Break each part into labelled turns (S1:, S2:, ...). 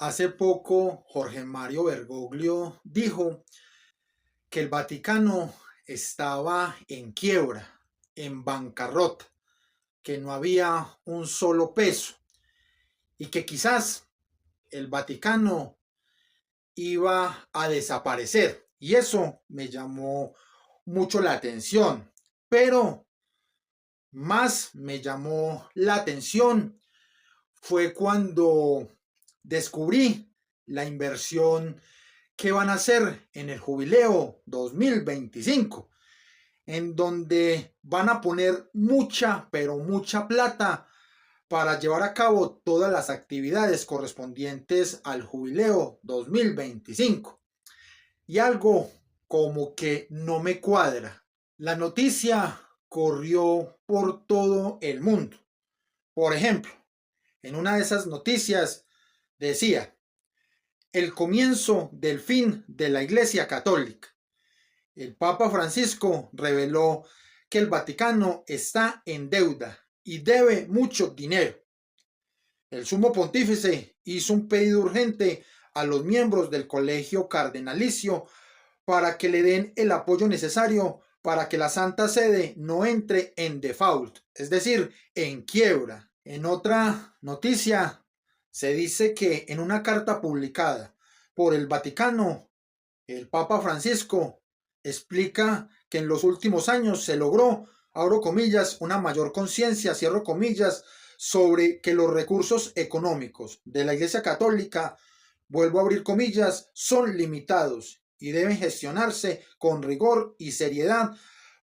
S1: Hace poco Jorge Mario Bergoglio dijo que el Vaticano estaba en quiebra, en bancarrota, que no había un solo peso y que quizás el Vaticano iba a desaparecer. Y eso me llamó mucho la atención. Pero más me llamó la atención fue cuando descubrí la inversión que van a hacer en el jubileo 2025, en donde van a poner mucha, pero mucha plata para llevar a cabo todas las actividades correspondientes al jubileo 2025. Y algo como que no me cuadra. La noticia corrió por todo el mundo. Por ejemplo, en una de esas noticias decía: el comienzo del fin de la Iglesia Católica. El Papa Francisco reveló que el Vaticano está en deuda y debe mucho dinero. El sumo pontífice hizo un pedido urgente a los miembros del colegio cardenalicio para que le den el apoyo necesario para que la Santa Sede no entre en default, es decir, en quiebra. En otra noticia se dice que en una carta publicada por el Vaticano, el Papa Francisco explica que en los últimos años se logró, abro comillas, una mayor conciencia, cierro comillas, sobre que los recursos económicos de la Iglesia Católica, vuelvo a abrir comillas, son limitados y deben gestionarse con rigor y seriedad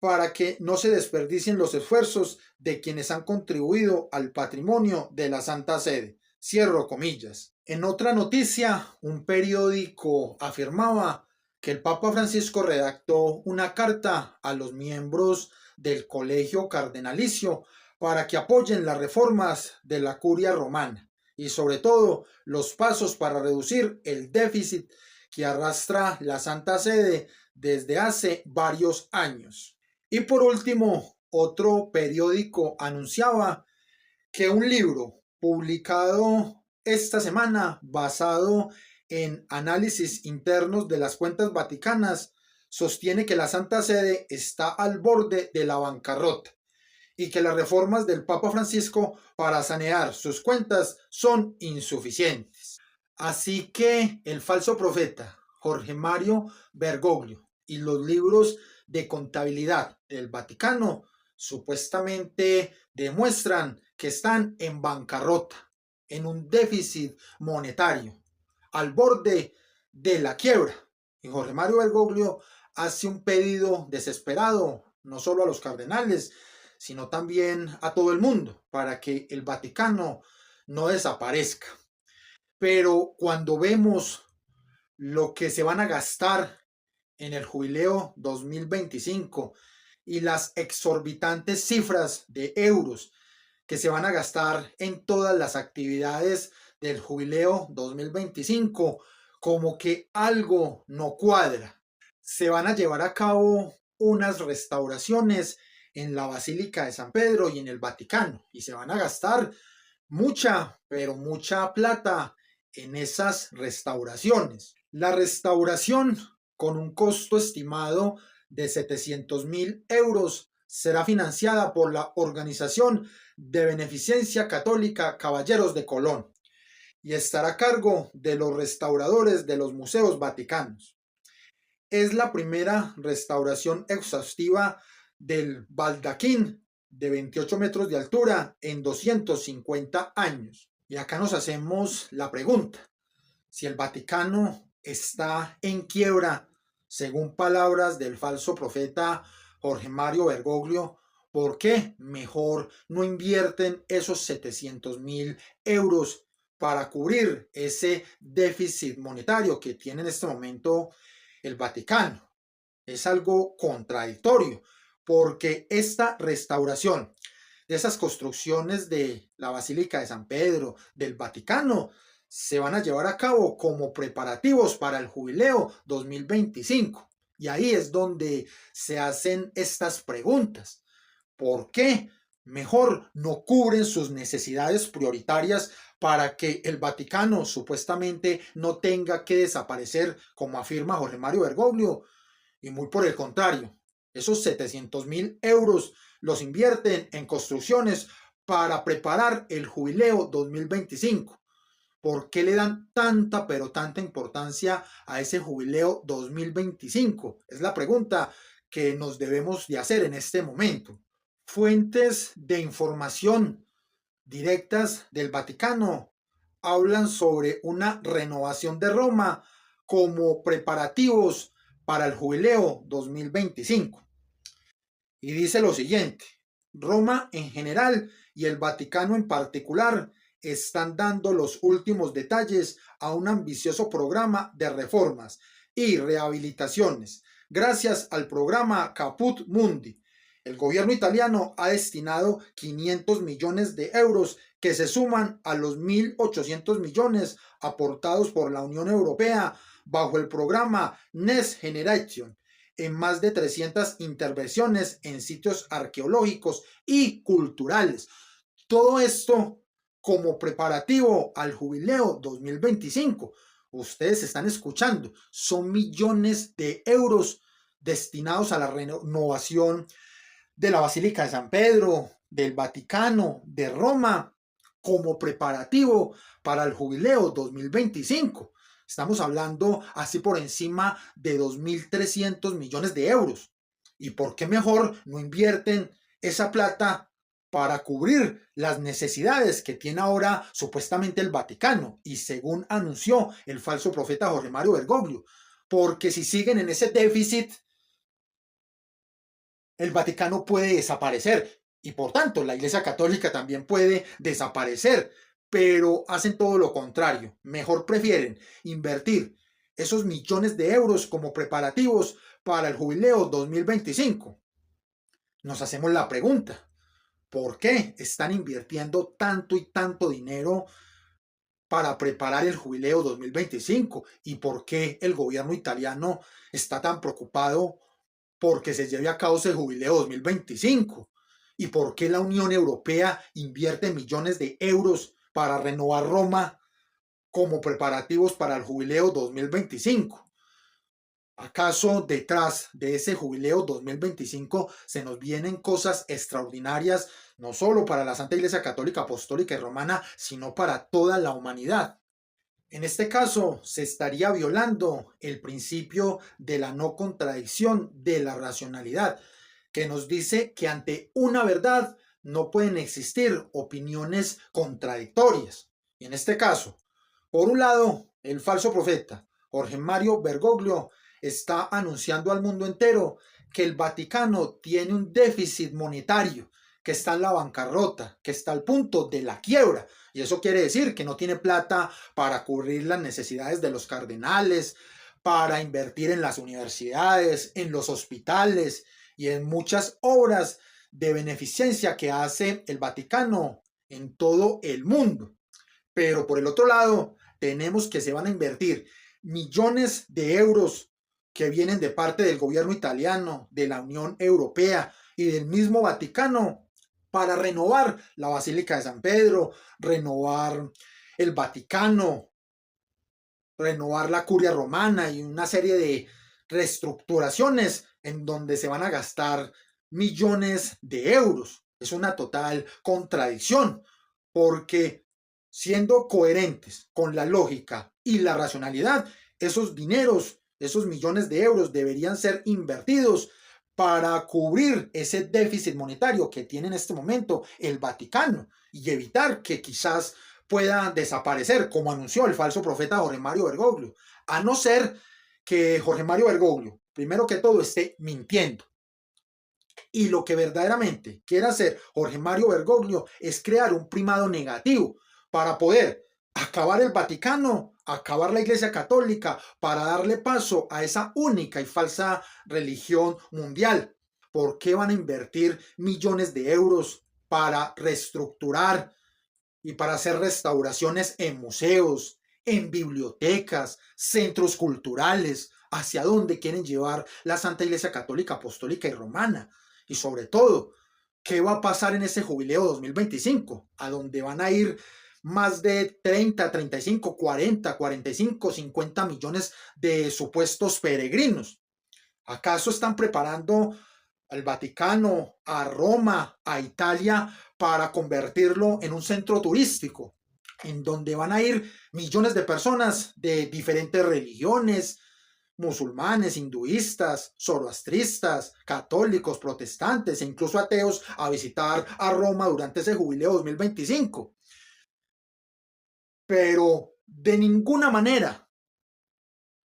S1: para que no se desperdicien los esfuerzos de quienes han contribuido al patrimonio de la Santa Sede. Cierro comillas. En otra noticia, un periódico afirmaba que el Papa Francisco redactó una carta a los miembros del colegio cardenalicio para que apoyen las reformas de la curia romana y sobre todo los pasos para reducir el déficit que arrastra la Santa Sede desde hace varios años. Y por último, otro periódico anunciaba que un libro publicado esta semana basado en análisis internos de las cuentas vaticanas sostiene que la Santa Sede está al borde de la bancarrota y que las reformas del Papa Francisco para sanear sus cuentas son insuficientes. Así que el falso profeta Jorge Mario Bergoglio y los libros de contabilidad del Vaticano supuestamente demuestran que están en bancarrota, en un déficit monetario, al borde de la quiebra. Y Jorge Mario Bergoglio hace un pedido desesperado, no solo a los cardenales, sino también a todo el mundo, para que el Vaticano no desaparezca. Pero cuando vemos lo que se van a gastar en el jubileo 2025 y las exorbitantes cifras de euros que se van a gastar en todas las actividades del jubileo 2025, como que algo no cuadra. Se van a llevar a cabo unas restauraciones en la Basílica de San Pedro y en el Vaticano y se van a gastar mucha, pero mucha plata en esas restauraciones. La restauración, con un costo estimado de 700.000 euros, será financiada por la Organización de Beneficencia Católica Caballeros de Colón y estará a cargo de los restauradores de los museos vaticanos. Es la primera restauración exhaustiva del baldaquín de 28 metros de altura en 250 años. Y acá nos hacemos la pregunta: si el Vaticano está en quiebra, según palabras del falso profeta Jorge Mario Bergoglio, ¿por qué mejor no invierten esos 700.000 euros para cubrir ese déficit monetario que tiene en este momento el Vaticano? Es algo contradictorio, porque esta restauración de esas construcciones de la Basílica de San Pedro, del Vaticano, se van a llevar a cabo como preparativos para el jubileo 2025. Y ahí es donde se hacen estas preguntas. ¿Por qué mejor no cubren sus necesidades prioritarias para que el Vaticano supuestamente no tenga que desaparecer, como afirma Jorge Mario Bergoglio, y muy por el contrario, esos 700.000 euros los invierten en construcciones para preparar el jubileo 2025. ¿Por qué le dan tanta, pero tanta importancia a ese jubileo 2025? Es la pregunta que nos debemos de hacer en este momento. Fuentes de información directas del Vaticano hablan sobre una renovación de Roma como preparativos para el jubileo 2025. Y dice lo siguiente: Roma en general y el Vaticano en particular están dando los últimos detalles a un ambicioso programa de reformas y rehabilitaciones. Gracias al programa Caput Mundi, el gobierno italiano ha destinado 500 millones de euros que se suman a los 1.800 millones aportados por la Unión Europea bajo el programa Next Generation, en más de 300 intervenciones en sitios arqueológicos y culturales. Todo esto como preparativo al jubileo 2025. Ustedes están escuchando, son millones de euros destinados a la renovación de la Basílica de San Pedro, del Vaticano, de Roma, como preparativo para el jubileo 2025. Estamos hablando así por encima de 2.300 millones de euros. ¿Y por qué mejor no invierten esa plata para cubrir las necesidades que tiene ahora supuestamente el Vaticano? Y según anunció el falso profeta Jorge Mario Bergoglio, porque si siguen en ese déficit, el Vaticano puede desaparecer y por tanto la Iglesia Católica también puede desaparecer, pero hacen todo lo contrario. Mejor prefieren invertir esos millones de euros como preparativos para el jubileo 2025. Nos hacemos la pregunta: ¿por qué están invirtiendo tanto y tanto dinero para preparar el jubileo 2025? ¿Y por qué el gobierno italiano está tan preocupado porque se lleve a cabo ese jubileo 2025? ¿Y por qué la Unión Europea invierte millones de euros para renovar Roma como preparativos para el jubileo 2025? ¿Acaso detrás de ese jubileo 2025 se nos vienen cosas extraordinarias, no solo para la Santa Iglesia Católica, Apostólica y Romana, sino para toda la humanidad? En este caso, se estaría violando el principio de la no contradicción de la racionalidad, que nos dice que ante una verdad no pueden existir opiniones contradictorias. Y en este caso, por un lado, el falso profeta Jorge Mario Bergoglio está anunciando al mundo entero que el Vaticano tiene un déficit monetario, que está en la bancarrota, que está al punto de la quiebra. Y eso quiere decir que no tiene plata para cubrir las necesidades de los cardenales, para invertir en las universidades, en los hospitales y en muchas obras de beneficencia que hace el Vaticano en todo el mundo. Pero por el otro lado, tenemos que se van a invertir millones de euros que vienen de parte del gobierno italiano, de la Unión Europea y del mismo Vaticano para renovar la Basílica de San Pedro, renovar el Vaticano, renovar la Curia Romana y una serie de reestructuraciones en donde se van a gastar millones de euros. Es una total contradicción, porque siendo coherentes con la lógica y la racionalidad, esos dineros, esos millones de euros deberían ser invertidos para cubrir ese déficit monetario que tiene en este momento el Vaticano y evitar que quizás pueda desaparecer, como anunció el falso profeta Jorge Mario Bergoglio, a no ser que Jorge Mario Bergoglio, primero que todo, esté mintiendo. Y lo que verdaderamente quiere hacer Jorge Mario Bergoglio es crear un primado negativo para poder acabar el Vaticano, acabar la Iglesia Católica, para darle paso a esa única y falsa religión mundial. ¿Por qué van a invertir millones de euros para reestructurar y para hacer restauraciones en museos, en bibliotecas, centros culturales? ¿Hacia dónde quieren llevar la Santa Iglesia Católica, Apostólica y Romana? Y sobre todo, ¿qué va a pasar en ese jubileo 2025? ¿A dónde van a ir más de 30, 35, 40, 45, 50 millones de supuestos peregrinos. ¿Acaso están preparando al Vaticano, a Roma, a Italia, para convertirlo en un centro turístico, en donde van a ir millones de personas de diferentes religiones, musulmanes, hinduistas, zoroastristas, católicos, protestantes e incluso ateos a visitar a Roma durante ese jubileo 2025? Pero de ninguna manera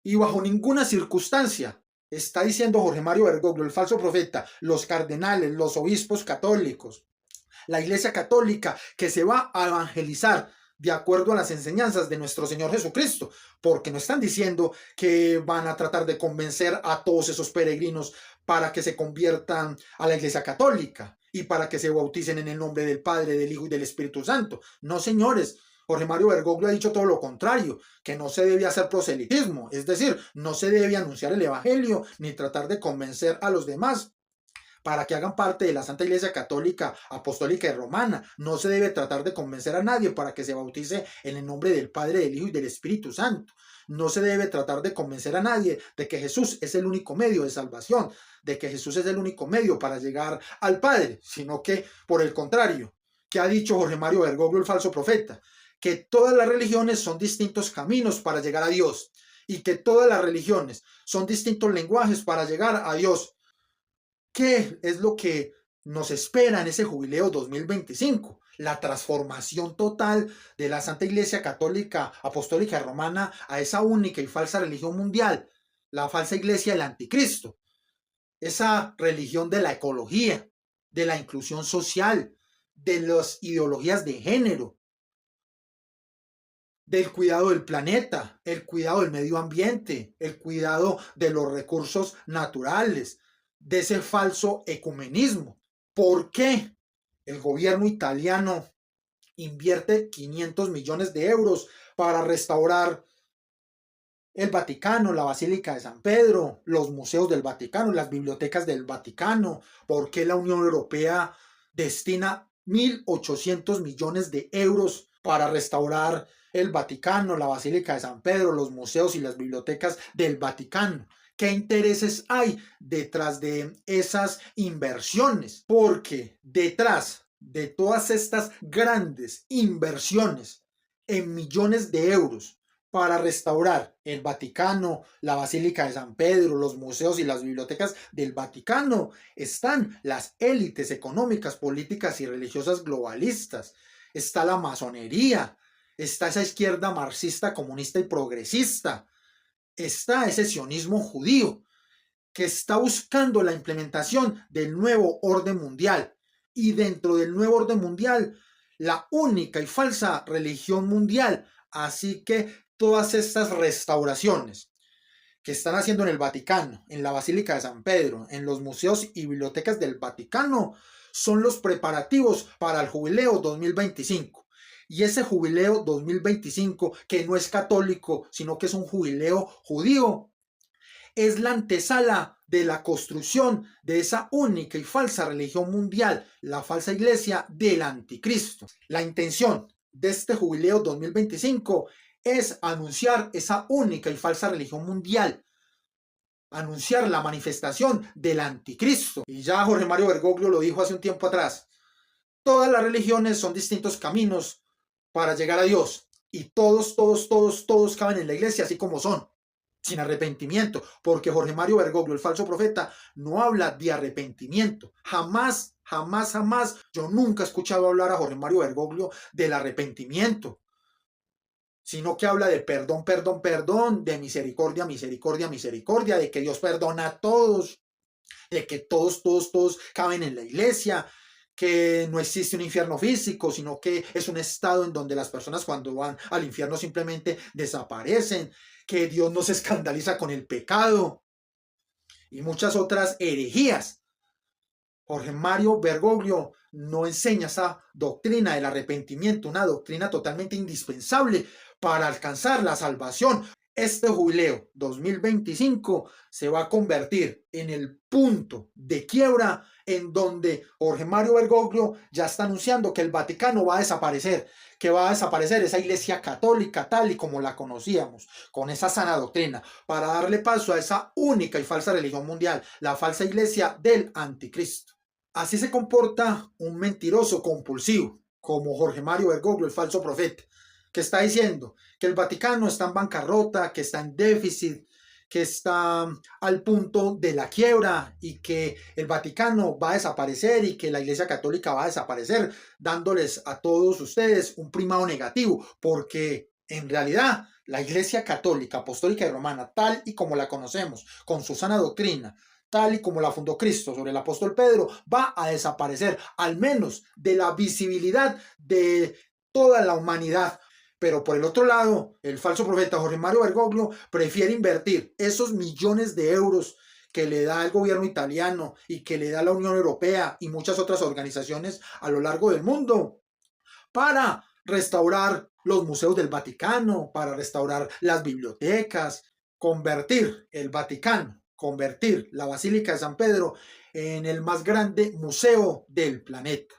S1: y bajo ninguna circunstancia está diciendo Jorge Mario Bergoglio, el falso profeta, los cardenales, los obispos católicos, la Iglesia Católica, que se va a evangelizar de acuerdo a las enseñanzas de nuestro Señor Jesucristo, porque no están diciendo que van a tratar de convencer a todos esos peregrinos para que se conviertan a la Iglesia Católica y para que se bauticen en el nombre del Padre, del Hijo y del Espíritu Santo. No, señores. Jorge Mario Bergoglio ha dicho todo lo contrario, que no se debe hacer proselitismo, es decir, no se debe anunciar el Evangelio ni tratar de convencer a los demás para que hagan parte de la Santa Iglesia Católica, Apostólica y Romana. No se debe tratar de convencer a nadie para que se bautice en el nombre del Padre, del Hijo y del Espíritu Santo. No se debe tratar de convencer a nadie de que Jesús es el único medio de salvación, de que Jesús es el único medio para llegar al Padre, sino que, por el contrario, que ha dicho Jorge Mario Bergoglio, el falso profeta, que todas las religiones son distintos caminos para llegar a Dios y que todas las religiones son distintos lenguajes para llegar a Dios. ¿Qué es lo que nos espera en ese jubileo 2025? La transformación total de la Santa Iglesia Católica, Apostólica y Romana a esa única y falsa religión mundial, la falsa iglesia del anticristo, esa religión de la ecología, de la inclusión social, de las ideologías de género, del cuidado del planeta, el cuidado del medio ambiente, el cuidado de los recursos naturales, de ese falso ecumenismo. ¿Por qué el gobierno italiano invierte 500 millones de euros para restaurar el Vaticano, la Basílica de San Pedro, los museos del Vaticano, las bibliotecas del Vaticano? ¿Por qué la Unión Europea destina 1.800 millones de euros para restaurar el Vaticano, la Basílica de San Pedro, los museos y las bibliotecas del Vaticano? ¿Qué intereses hay detrás de esas inversiones? Porque detrás de todas estas grandes inversiones en millones de euros para restaurar el Vaticano, la Basílica de San Pedro, los museos y las bibliotecas del Vaticano, están las élites económicas, políticas y religiosas globalistas. Está la masonería, está esa izquierda marxista, comunista y progresista, está ese sionismo judío que está buscando la implementación del nuevo orden mundial, y dentro del nuevo orden mundial la única y falsa religión mundial. Así que todas estas restauraciones que están haciendo en el Vaticano, en la Basílica de San Pedro, en los museos y bibliotecas del Vaticano, son los preparativos para el jubileo 2025. Y ese jubileo 2025, que no es católico, sino que es un jubileo judío, es la antesala de la construcción de esa única y falsa religión mundial, la falsa iglesia del anticristo. La intención de este jubileo 2025 es anunciar esa única y falsa religión mundial, anunciar la manifestación del anticristo. Y ya Jorge Mario Bergoglio lo dijo hace un tiempo atrás: todas las religiones son distintos caminos para llegar a Dios, y todos caben en la iglesia así como son, sin arrepentimiento, porque Jorge Mario Bergoglio, el falso profeta, no habla de arrepentimiento. Jamás, yo nunca he escuchado hablar a Jorge Mario Bergoglio del arrepentimiento, sino que habla de perdón, de misericordia, de que Dios perdona a todos, de que todos caben en la iglesia, que no existe un infierno físico, sino que es un estado en donde las personas cuando van al infierno simplemente desaparecen, que Dios no se escandaliza con el pecado y muchas otras herejías. Jorge Mario Bergoglio no enseña esa doctrina del arrepentimiento, una doctrina totalmente indispensable para alcanzar la salvación. este jubileo 2025 se va a convertir en el punto de quiebra en donde Jorge Mario Bergoglio ya está anunciando que el Vaticano va a desaparecer, que va a desaparecer esa iglesia católica tal y como la conocíamos, con esa sana doctrina, para darle paso a esa única y falsa religión mundial, la falsa iglesia del anticristo. Así se comporta un mentiroso compulsivo, como Jorge Mario Bergoglio, el falso profeta, que está diciendo que el Vaticano está en bancarrota, que está en déficit, que está al punto de la quiebra y que el Vaticano va a desaparecer y que la Iglesia Católica va a desaparecer, dándoles a todos ustedes un primado negativo, porque en realidad la Iglesia Católica, Apostólica y Romana, tal y como la conocemos, con su sana doctrina, tal y como la fundó Cristo sobre el apóstol Pedro, va a desaparecer, al menos de la visibilidad de toda la humanidad. Pero por el otro lado, el falso profeta Jorge Mario Bergoglio prefiere invertir esos millones de euros que le da el gobierno italiano y que le da la Unión Europea y muchas otras organizaciones a lo largo del mundo para restaurar los museos del Vaticano, para restaurar las bibliotecas, convertir el Vaticano, convertir la Basílica de San Pedro en el más grande museo del planeta.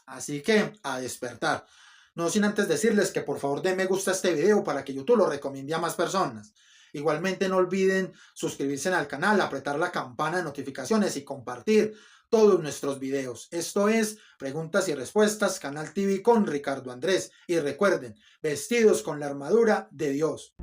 S1: Así que a despertar. No sin antes decirles que por favor den me gusta a este video para que YouTube lo recomiende a más personas. Igualmente no olviden suscribirse al canal, apretar la campana de notificaciones y compartir todos nuestros videos. Esto es Preguntas y Respuestas, Canal TV con Ricardo Andrés. Y recuerden, vestidos con la armadura de Dios.